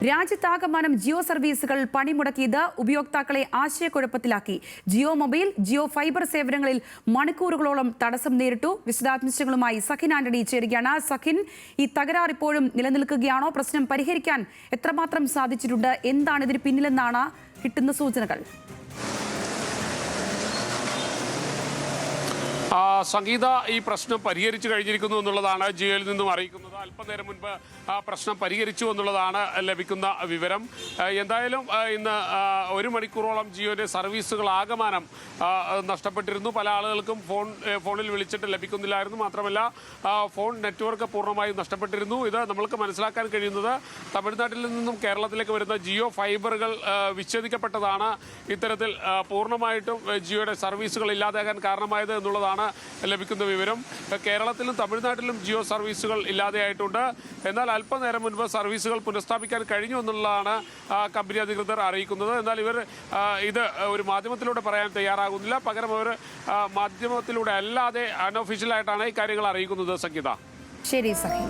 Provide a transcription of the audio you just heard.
രാജ്യത്താകമാനം ജിയോ സർവീസുകൾ പണിമുടക്കിയത് ഉപയോക്താക്കളെ ആശയക്കുഴപ്പത്തിലാക്കി. Jio mobile, Jio fibre സേവനങ്ങളിൽ മണിക്കൂറുകളോളം തടസ്സം നേരിട്ടു. വിശദാംശങ്ങളുമായി സഖിൻ ആന്റണി ചേരുകയാണ്. സഖിൻ, ഈ തകരാർ ഇപ്പോഴും നിലനിൽക്കുകയാണോ? പ്രശ്നം പരിഹരിക്കാൻ എത്രമാത്രം സാധിച്ചിട്ടുണ്ട്? എന്താണ് ഇതിന് പിന്നിലെന്നാണ് കിട്ടുന്ന സൂചനകൾ? സംഗീത, ഈ പ്രശ്നം പരിഹരിച്ചു കഴിഞ്ഞിരിക്കുന്നു എന്നുള്ളതാണ് ജിയോയിൽ നിന്നും അറിയിക്കുന്നത്. അല്പനേരം മുൻപ് ആ പ്രശ്നം പരിഹരിച്ചു എന്നുള്ളതാണ് ലഭിക്കുന്ന വിവരം. എന്തായാലും ഇന്ന് 1 മണിക്കൂറോളം ജിയോയുടെ സർവീസുകൾ ആകമാനം നഷ്ടപ്പെട്ടിരുന്നു. പല ആളുകൾക്കും ഫോണിൽ വിളിച്ചിട്ട് ലഭിക്കുന്നില്ലായിരുന്നു. മാത്രമല്ല ഫോൺ നെറ്റ്വർക്ക് പൂർണ്ണമായും നഷ്ടപ്പെട്ടിരുന്നു. ഇത് നമ്മൾക്ക് മനസ്സിലാക്കാൻ കഴിയുന്നത് തമിഴ്നാട്ടിൽ നിന്നും കേരളത്തിലേക്ക് വരുന്ന ജിയോ ഫൈബറുകൾ വിച്ഛേദിക്കപ്പെട്ടതാണ് ഇത്തരത്തിൽ പൂർണ്ണമായിട്ടും ജിയോയുടെ സർവീസുകൾ ഇല്ലാതാകാൻ കാരണമായത് എന്നുള്ളതാണ് ലഭിക്കുന്ന വിവരം. കേരളത്തിലും തമിഴ്നാട്ടിലും ജിയോ സർവീസുകൾ ഇല്ലാതെയായിട്ടുണ്ട്. എന്നാൽ അല്പനേരം മുൻപ് സർവീസുകൾ പുനഃസ്ഥാപിക്കാൻ കഴിഞ്ഞു എന്നുള്ളതാണ് കമ്പനി അധികൃതർ അറിയിക്കുന്നത്. എന്നാൽ ഇവർ ഇത് ഒരു മാധ്യമത്തിലൂടെ പറയാൻ തയ്യാറാകുന്നില്ല. പകരം അവർ മാധ്യമത്തിലൂടെ അല്ലാതെ അൺഒഫീഷ്യലായിട്ടാണ് ഈ കാര്യങ്ങൾ അറിയിക്കുന്നത്. സംഗീത, ശരി സഖി.